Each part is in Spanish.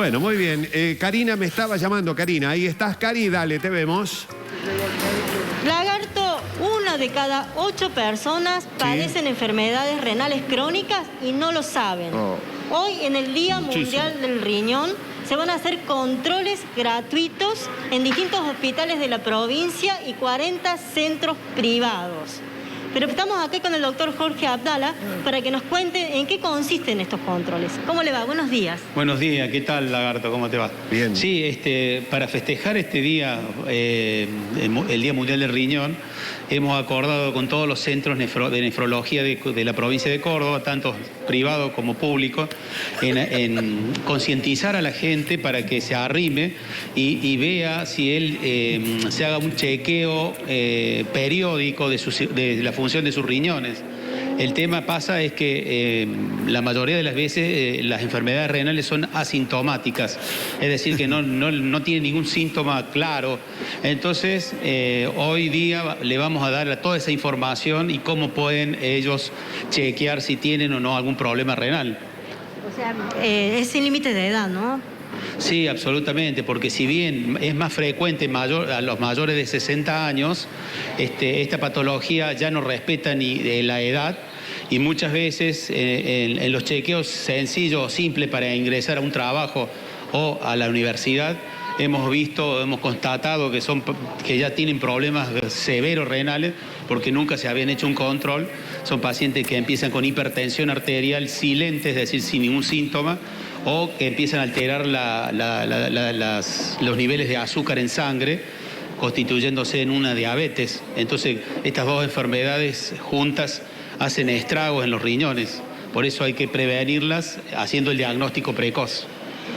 Bueno, muy bien. Karina me estaba llamando. Karina, ahí estás, Cari, dale, te vemos. Lagarto, 1 de cada 8 personas padecen enfermedades renales crónicas y no lo saben. Hoy, en el Día Mundial del Riñón, se van a hacer controles gratuitos en distintos hospitales de la provincia y 40 centros privados. Pero estamos aquí con el doctor Jorge Abdala para que nos cuente en qué consisten estos controles. ¿Cómo le va? Buenos días. Buenos días, ¿qué tal, Lagarto? ¿Cómo te va? Bien. Sí, para festejar este día, el Día Mundial del Riñón, hemos acordado con todos los centros de nefrología de la provincia de Córdoba, tanto privados como públicos, en concientizar a la gente para que se arrime y vea si él se haga un chequeo periódico de la función de sus riñones. El tema pasa es que la mayoría de las veces las enfermedades renales son asintomáticas, es decir, que no tienen ningún síntoma claro. Entonces, hoy día le vamos a dar toda esa información y cómo pueden ellos chequear si tienen o no algún problema renal. O sea, es sin límite de edad, ¿no? Sí, absolutamente, porque si bien es más frecuente a los mayores de 60 años, esta patología ya no respeta ni la edad y muchas veces en los chequeos sencillos o simples para ingresar a un trabajo o a la universidad, hemos constatado que ya tienen problemas severos renales porque nunca se habían hecho un control. Son pacientes que empiezan con hipertensión arterial silente, es decir, sin ningún síntoma, o que empiezan a alterar los niveles de azúcar en sangre, constituyéndose en una diabetes. Entonces, estas dos enfermedades juntas hacen estragos en los riñones. Por eso hay que prevenirlas haciendo el diagnóstico precoz.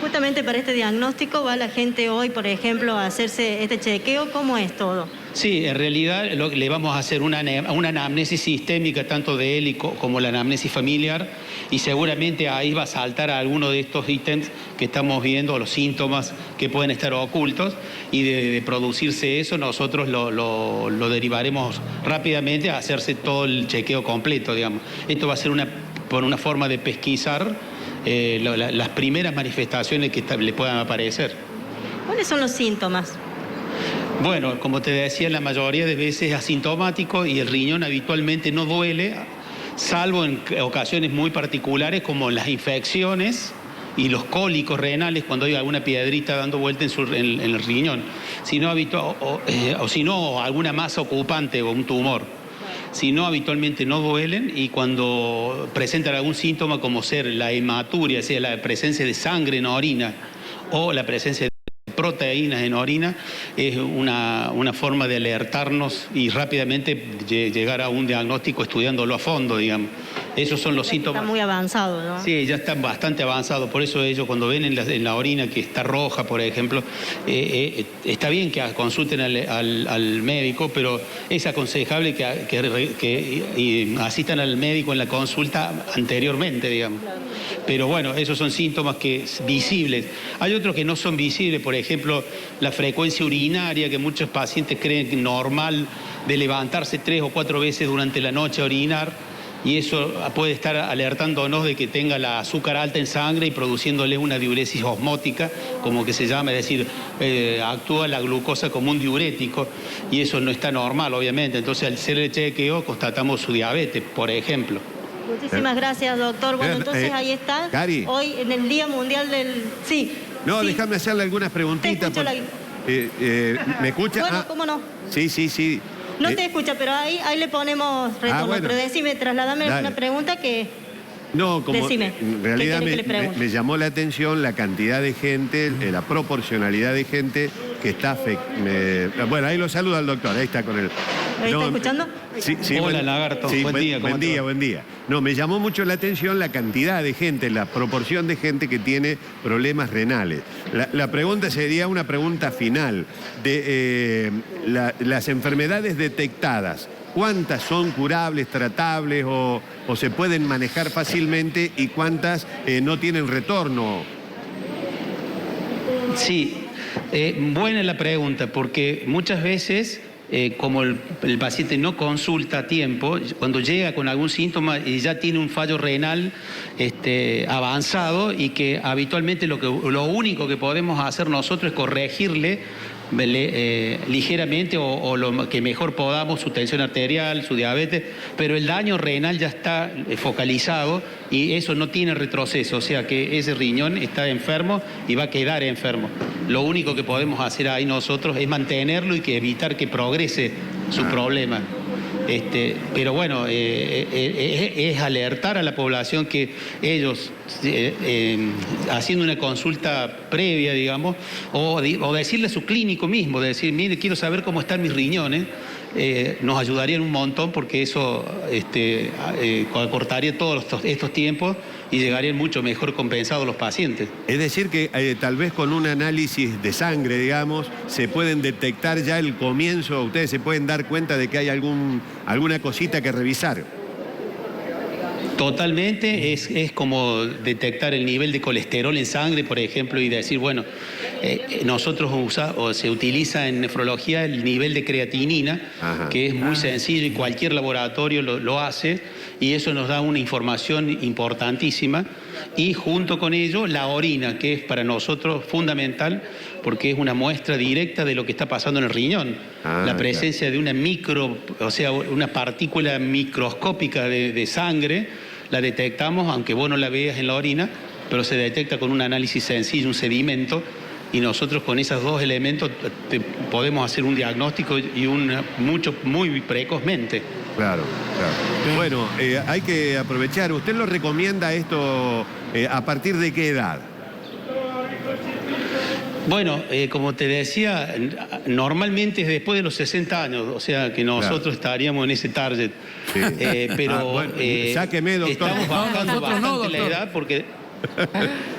Justamente para este diagnóstico va la gente hoy, por ejemplo, a hacerse este chequeo. ¿Cómo es todo? Sí, en realidad le vamos a hacer una anamnesis sistémica tanto de él como la anamnesis familiar y seguramente ahí va a saltar a alguno de estos ítems que estamos viendo, los síntomas que pueden estar ocultos y de producirse eso nosotros lo derivaremos rápidamente a hacerse todo el chequeo completo, digamos. Esto va a ser una forma de pesquisar las primeras manifestaciones que le puedan aparecer. ¿Cuáles son los síntomas? Bueno, como te decía, la mayoría de veces es asintomático y el riñón habitualmente no duele, salvo en ocasiones muy particulares como las infecciones y los cólicos renales cuando hay alguna piedrita dando vuelta en el riñón, o alguna masa ocupante o un tumor. Si no, habitualmente no duelen y cuando presentan algún síntoma como ser la hematuria, o sea, la presencia de sangre en orina o la presencia de proteínas en orina, es una forma de alertarnos y rápidamente llegar a un diagnóstico estudiándolo a fondo, digamos. Esos son los síntomas. Está muy avanzado, ¿no? Sí, ya están bastante avanzados, por eso ellos cuando ven en la orina que está roja, por ejemplo, está bien que consulten al médico, pero es aconsejable que asistan al médico en la consulta anteriormente, digamos. Pero bueno, esos son síntomas visibles. Hay otros que no son visibles, por ejemplo, la frecuencia urinaria, que muchos pacientes creen normal de levantarse 3 o 4 veces durante la noche a orinar. Y eso puede estar alertándonos de que tenga la azúcar alta en sangre y produciéndole una diuresis osmótica, como que se llama, es decir, actúa la glucosa como un diurético y eso no está normal, obviamente. Entonces, al hacer el chequeo, constatamos su diabetes, por ejemplo. Muchísimas gracias, doctor. Bueno, entonces ahí está. Cari. Hoy en el Día Mundial del... Sí. No, sí. déjame hacerle algunas preguntitas. ¿Me escucha? Bueno, ¿cómo no? Sí. No te escucha, pero ahí le ponemos retorno. Bueno. Pero decime, trasladame alguna pregunta que... No, como decime, en realidad me llamó la atención la cantidad de gente, la proporcionalidad de gente que está... Bueno, ahí lo saluda el doctor, ahí está con él. ¿Ahí está escuchando? Sí, hola, Lagarto, sí, buen día. Buen día. No, me llamó mucho la atención la cantidad de gente, la proporción de gente que tiene problemas renales. La pregunta sería una pregunta final de las enfermedades detectadas. ¿Cuántas son curables, tratables o se pueden manejar fácilmente y cuántas no tienen retorno? Sí, buena la pregunta, porque muchas veces como el paciente no consulta a tiempo, cuando llega con algún síntoma y ya tiene un fallo renal avanzado, y que habitualmente lo único que podemos hacer nosotros es corregirle ligeramente o lo que mejor podamos su tensión arterial, su diabetes, pero el daño renal ya está focalizado y eso no tiene retroceso, o sea que ese riñón está enfermo y va a quedar enfermo. Lo único que podemos hacer ahí nosotros es mantenerlo y que evitar que progrese su problema. Pero bueno, es alertar a la población que ellos, haciendo una consulta previa, digamos, o decirle a su clínico mismo, decir, mire, quiero saber cómo están mis riñones, nos ayudarían un montón, porque eso acortaría todos estos tiempos y llegarían mucho mejor compensados los pacientes. Es decir que tal vez con un análisis de sangre, digamos, se pueden detectar ya el comienzo, ustedes se pueden dar cuenta de que hay alguna cosita que revisar. Totalmente, es como detectar el nivel de colesterol en sangre, por ejemplo, y decir, bueno, nosotros se utiliza en nefrología el nivel de creatinina, que es muy sencillo y cualquier laboratorio lo hace, y eso nos da una información importantísima, y junto con ello la orina, que es para nosotros fundamental, porque es una muestra directa de lo que está pasando en el riñón. La presencia de una una partícula microscópica de sangre, la detectamos, aunque vos no la veas en la orina, pero se detecta con un análisis sencillo, un sedimento, y nosotros con esos dos elementos podemos hacer un diagnóstico y muy precozmente. Claro, claro. Bueno, hay que aprovechar. ¿Usted lo recomienda esto a partir de qué edad? Bueno, como te decía, normalmente es después de los 60 años, o sea que nosotros estaríamos en ese target. Sí. Pero bueno, sáqueme, doctor. estamos bajando bastante la edad porque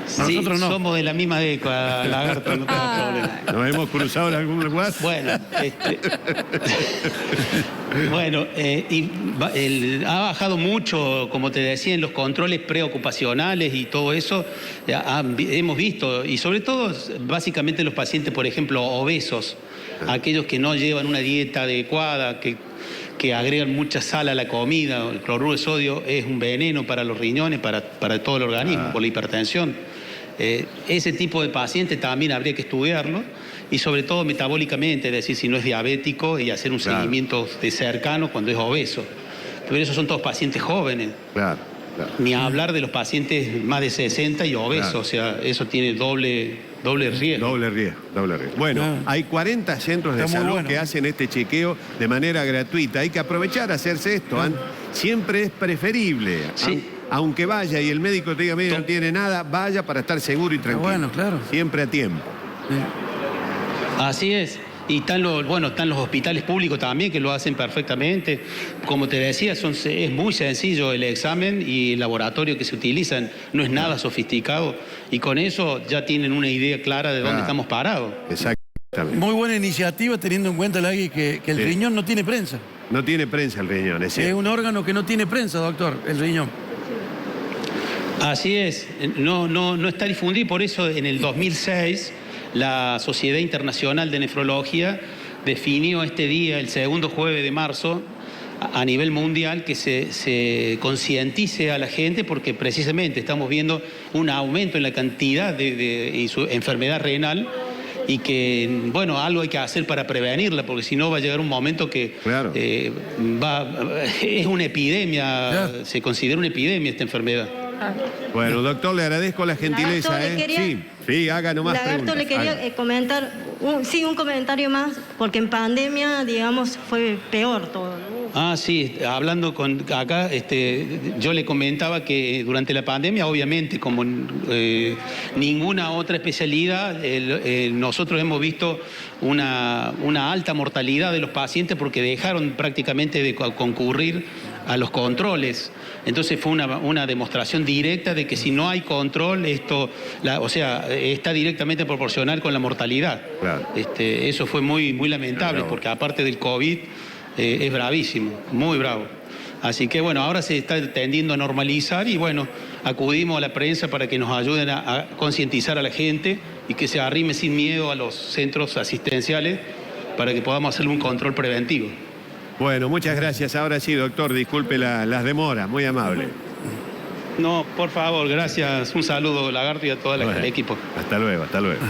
sí, somos de la misma década, Lagarto, no tengo problema. ¿Nos hemos cruzado en algún lugar? Bueno, ha bajado mucho, como te decía, en los controles preocupacionales y todo eso, hemos visto, y sobre todo, básicamente los pacientes, por ejemplo, obesos, aquellos que no llevan una dieta adecuada, que agregan mucha sal a la comida. El cloruro de sodio es un veneno para los riñones, para todo el organismo, por la hipertensión. Ese tipo de pacientes también habría que estudiarlo, y sobre todo metabólicamente, es decir, si no es diabético, y hacer un seguimiento de cercano cuando es obeso. Pero esos son todos pacientes jóvenes. Claro. Ni hablar de los pacientes más de 60 y obesos, o sea, eso tiene doble riesgo. Doble riesgo. Bueno, hay 40 centros de salud que hacen este chequeo de manera gratuita. Hay que aprovechar a hacerse esto. Siempre es preferible. Sí. Aunque vaya y el médico te diga, mira, no tiene nada, vaya para estar seguro y tranquilo. Bueno, claro. Siempre a tiempo. Así es. Y están los hospitales públicos también, que lo hacen perfectamente. Como te decía, es muy sencillo el examen, y el laboratorio que se utilizan no es nada sofisticado. Y con eso ya tienen una idea clara de dónde estamos parados. Exactamente. Muy buena iniciativa, teniendo en cuenta, Lagui, que el riñón no tiene prensa. No tiene prensa el riñón, es cierto. Es un órgano que no tiene prensa, doctor, el riñón. Así es. No está difundido, por eso en el 2006... la Sociedad Internacional de Nefrología definió este día, el segundo jueves de marzo, a nivel mundial, que se concientice a la gente, porque precisamente estamos viendo un aumento en la cantidad de su enfermedad renal, y que, bueno, algo hay que hacer para prevenirla, porque si no va a llegar un momento que es una epidemia, se considera una epidemia esta enfermedad. Bueno, doctor, le agradezco la gentileza. Sí, haga nomás Lagarto, preguntas. le quería comentar, un comentario más, porque en pandemia, digamos, fue peor todo, ¿no? Sí, hablando acá, yo le comentaba que durante la pandemia, obviamente, como ninguna otra especialidad, nosotros hemos visto una alta mortalidad de los pacientes, porque dejaron prácticamente de concurrir a los controles. Entonces fue una demostración directa de que si no hay control, está directamente proporcional con la mortalidad. Claro. Eso fue muy lamentable, porque aparte del COVID, es bravísimo, muy bravo. Así que bueno, ahora se está tendiendo a normalizar, y bueno, acudimos a la prensa para que nos ayuden a concientizar a la gente y que se arrime sin miedo a los centros asistenciales, para que podamos hacerle un control preventivo. Bueno, muchas gracias. Ahora sí, doctor, disculpe las demoras, muy amable. No, por favor, gracias. Un saludo, Lagarto, y a todo el equipo. Hasta luego, hasta luego.